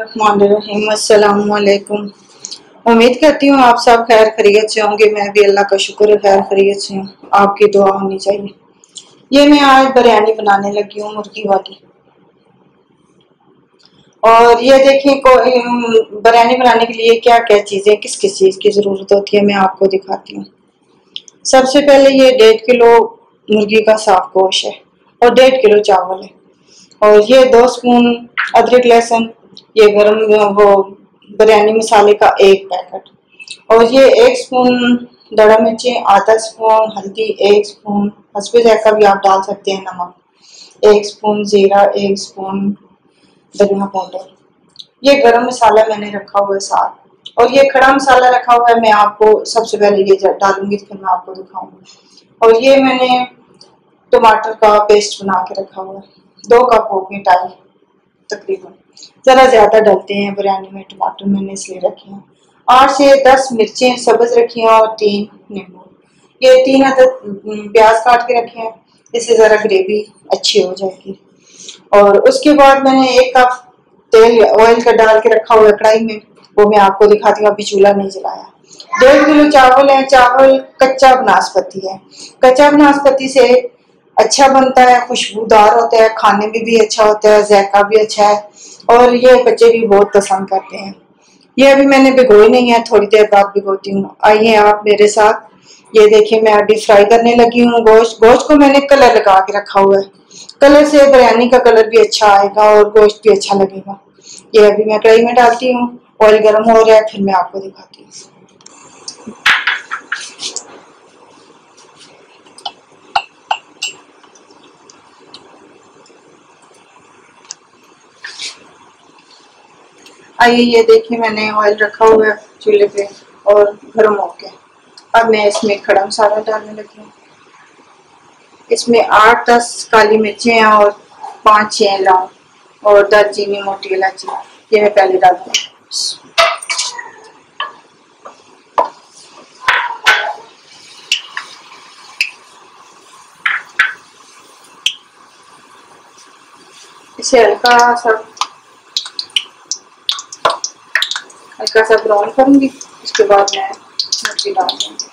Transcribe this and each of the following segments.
बिस्मिल्लाहिर्रहमानिर्रहीम। अस्सलाम वालेकुम। उम्मीद करती हूँ आप सब खैर खैरियत से होंगे। मैं भी अल्लाह का शुक्र है खैर खैरियत से हूँ। आपकी दुआ होनी चाहिए। ये मैं आज बिरयानी बनाने लगी हूँ मुर्गी वाली। और ये देखें बिरयानी बनाने के लिए क्या क्या चीज़ें किस किस चीज़ की ज़रूरत होती है मैं आपको दिखाती हूँ। सबसे पहले ये 1.5 किलो मुर्गी का साफ गोश्त है और 1.5 किलो चावल है। और ये 2 स्पून अदरक लहसुन, ये गरम वो बिरयानी मसाले का 1 पैकेट, और ये 1 स्पून दड़ा मिर्चें, आधा स्पून हल्दी, 1 स्पून हस्बे जायका भी आप डाल सकते हैं नमक, 1 स्पून जीरा, 1 स्पून धनिया पाउडर। ये गरम मसाला मैंने रखा हुआ है साथ, और ये खड़ा मसाला रखा हुआ है। मैं आपको सबसे पहले ये डालूंगी फिर मैं आपको दिखाऊंगी। और ये मैंने टमाटर का पेस्ट बना के रखा हुआ है, 2 कप हो गए टाई तकरीबन। जरा ज्यादा डालते हैं बिरयानी में टमाटर, मैंने इसलिए रखे हैं। 8 से 10 मिर्चें सब्ज रखी हैं और 3 नींबू। ये 3 अदद प्याज काट के रखे हैं, इससे जरा ग्रेवी अच्छी हो जाएगी। और उसके बाद मैंने 1 कप तेल ऑयल का डाल के रखा हुआ है कढ़ाई में, वो मैं आपको दिखाती हूँ। अभी चूल्हा नहीं जलाया। 1.5 किलो चावल है। चावल कच्चा बनास्पति है। कच्चा बनास्पति से अच्छा बनता है, खुशबूदार होता है, खाने में भी अच्छा होता है, जायका भी अच्छा है, और ये बच्चे भी बहुत पसंद करते हैं। ये अभी मैंने भिगोई नहीं है, थोड़ी देर बाद भिगोती हूँ। आइए आप मेरे साथ। ये देखिए मैं अभी फ्राई करने लगी हूँ गोश्त। गोश्त को मैंने कलर लगा के रखा हुआ है, कलर से बिरयानी का कलर भी अच्छा आएगा और गोश्त भी अच्छा लगेगा। ये अभी मैं कढ़ाई में डालती हूँ, ऑयल गर्म हो रहा है, फिर मैं आपको दिखाती हूँ। आइए ये देखिए मैंने ऑयल रखा हुआ है चूल्हे पे और गर्म हो गया। अब मैं इसमें खड़ा मसाला डालने लगी हूँ। इसमें 8-10 काली मिर्चें हैं और 5-6 लौंग और दालचीनी, मोटी इलायची, ये मैं पहले डालती हूँ। इसे हल्का सा ब्राउन करूंगी। इसके बाद मैं मिर्ची डाल दूंगी।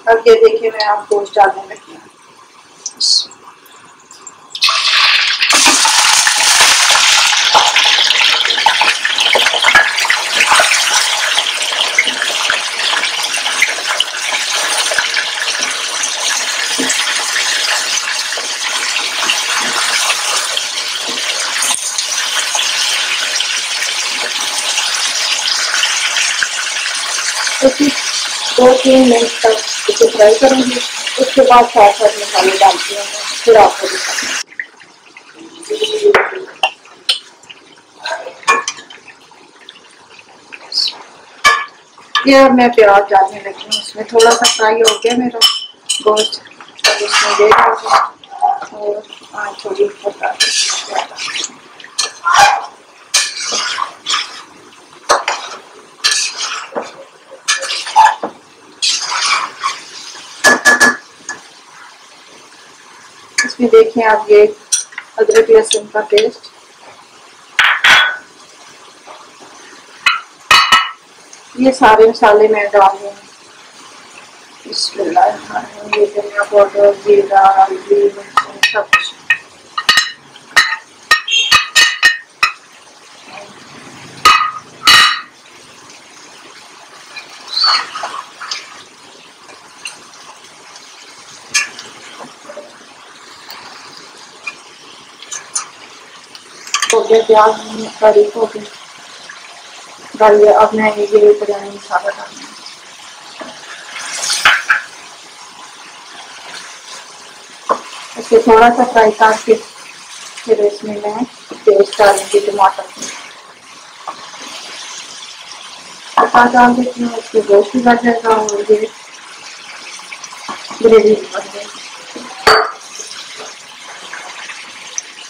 अब ये देखिए मैं आप गोश्त डालने लगी हूँ। तो 2-3 मिनट तक इसे फ्राई करूंगी। उसके बाद साथ साथ मसाले डालती हूँ, फिर आपको दिखाती हूँ। ये अब मैं प्याज डालने लगी हूँ। इसमें थोड़ा सा फ्राई हो गया मेरा गोश्त, अब इसमें दे डालूंगी और थोड़ी पका। इसमें देखें आप ये अदरक लहसुन का पेस्ट, ये सारे मसाले मैं डाल रही हूँ। ये धनिया पाउडर, जीरा, हल्दी, मिर्च, सब कुछ। हो गया प्याज बारीक हो गया डालिए। अब मैं ये बिरयानी मसाला डालूंगी। इसे थोड़ा सा फ्राई करके फिर इसमें मैं पेस्ट डालूंगी टमाटर की। डाल देती हूँ, उसके गोश्त भी बन जाएगा और ये ग्रेवी भी बन जाएगी।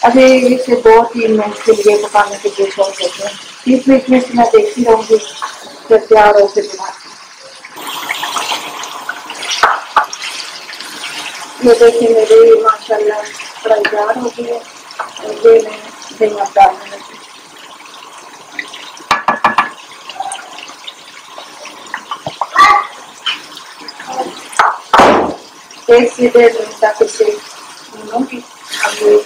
अभी इसे 2-3 मिनट के लिए पकाने के लिए छोड़ देते हैं। बीच बीच में मैं देखती रहूँगी जब तैयार हो के बनाती हूँ। ये देखिए मेरी माशाल्लाह फ्राई तैयार हो गई है और ये मैं धनिया डालने लगी। एक से 1.5 मिनट तक इसे भूनूंगी। अब ये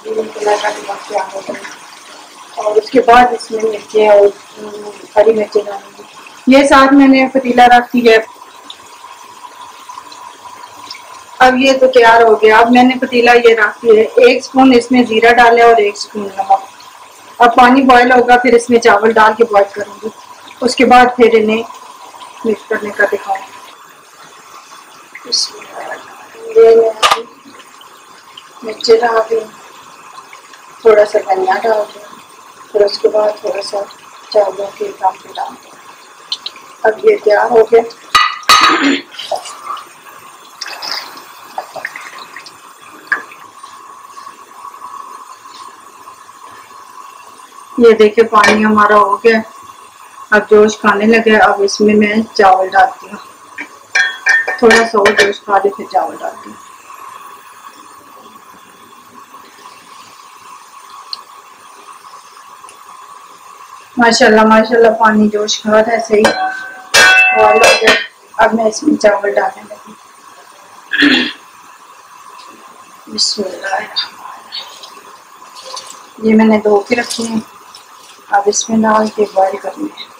ग्रीन कलर का नमक तैयार हो गया और उसके बाद इसमें मिर्चें और हरी मिर्चें डालूंगी। ये साथ मैंने पतीला रख दिया। अब ये तो तैयार हो गया। अब मैंने पतीला ये रख दिया है। 1 स्पून इसमें जीरा डाला और 1 स्पून नमक। अब पानी बॉयल होगा फिर इसमें चावल डाल के बॉयल करूँगी। उसके बाद फिर इन्हें मिक्स करने का दिखाऊंगी। मिर्ची डाल दी, थोड़ा सा धनिया डाल दिया, फिर उसके बाद थोड़ा सा चावलों के दाम पे डाल दिया। अब ये तैयार हो गया। ये देखिए पानी हमारा हो गया। अब जोश खाने लगे। अब इसमें मैं चावल डालती हूँ। थोड़ा सा और जोश खा ले फिर चावल डालती हूँ। माशाल्लाह माशाल्लाह पानी जोश खा रहा है सही और हो गया। अब मैं इसमें चावल डालने लगी। बिस्मिल्लाह। ये मैंने धो के रखी है। अब इसमें डाल के बॉयल करनी है।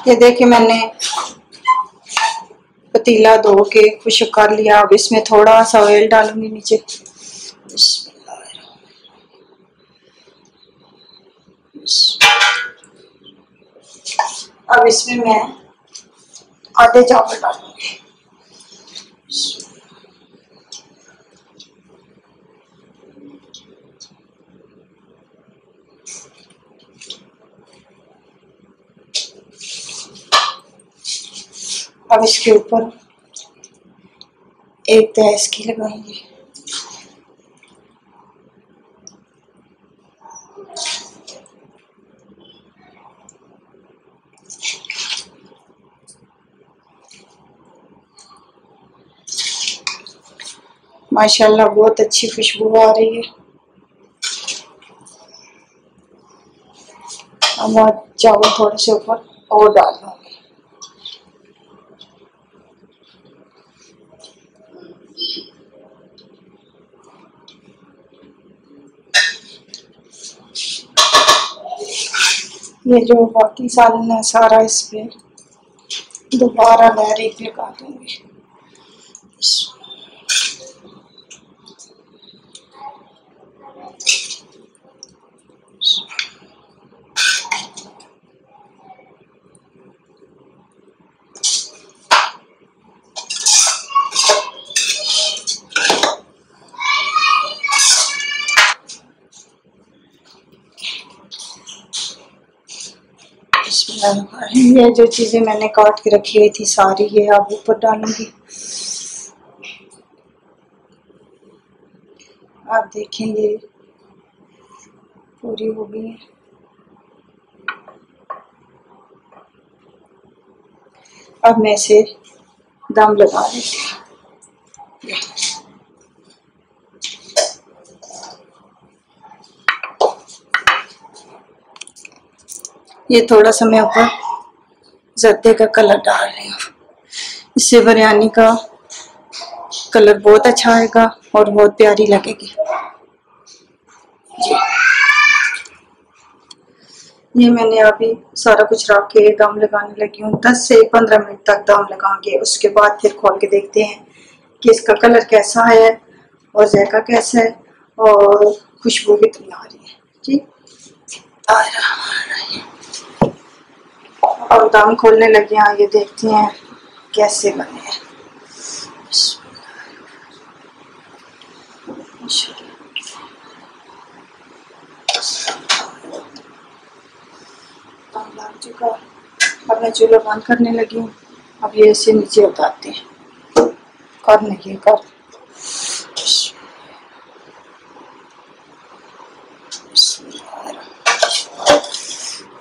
ये देखिए मैंने पतीला धो के खुश्क कर लिया। अब इसमें थोड़ा सा ऑयल डालूंगी नीचे। अब इसमें मैं आधे चावल डालूंगी। अब इसके ऊपर एक तह इसकी लगाएंगे। माशाल्लाह बहुत अच्छी खुशबू आ रही है। अब चावल थोड़े से ऊपर और डाल दूंगी। ये जो बाकी सालन है सारा इस पे दोबारा डायरेक्ट लगा दूंगी। ये जो चीजें मैंने काट के रखी हुई थी सारी ये अब ऊपर डालूंगी। आप देखें ये पूरी हो गई है। अब मैं इसे दम लगा देती हूँ। ये थोड़ा सा मैं ऊपर जर्दे का कलर डाल रही हूँ। इससे बिरयानी का कलर बहुत अच्छा आएगा और बहुत प्यारी लगेगी जी। ये मैंने अभी सारा कुछ रख के दम लगाने लगी हूँ। 10 से 15 मिनट तक दम लगाएंगे। उसके बाद फिर खोल के देखते हैं कि इसका कलर कैसा है और जायका कैसा है और खुशबू कितनी आ रही है जी। और दम खोलने लगे हैं। ये देखते हैं कैसे बने हैं। दम लग चुका। अब मैं चूल्हा बंद करने लगी हूँ। अब ये इसे नीचे उतारते हैं। कर नहीं कर।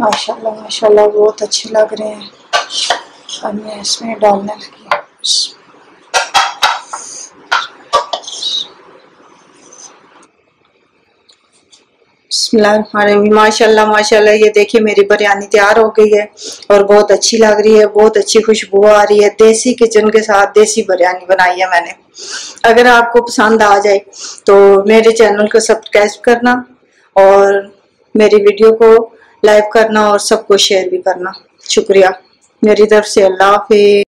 माशाल्लाह माशाल्लाह बहुत अच्छे लग रहे हैं। अब मैं इसमें डालने लगी हूँ। माशाल्लाह माशाल्लाह। ये देखिए मेरी बिरयानी तैयार हो गई है और बहुत अच्छी लग रही है। बहुत अच्छी खुशबू आ रही है। देसी किचन के साथ देसी बिरयानी बनाई है मैंने। अगर आपको पसंद आ जाए तो मेरे चैनल को सब्सक्राइब करना और मेरी वीडियो को लाइक करना और सबको शेयर भी करना। शुक्रिया। मेरी तरफ से अल्लाह हाफिज़।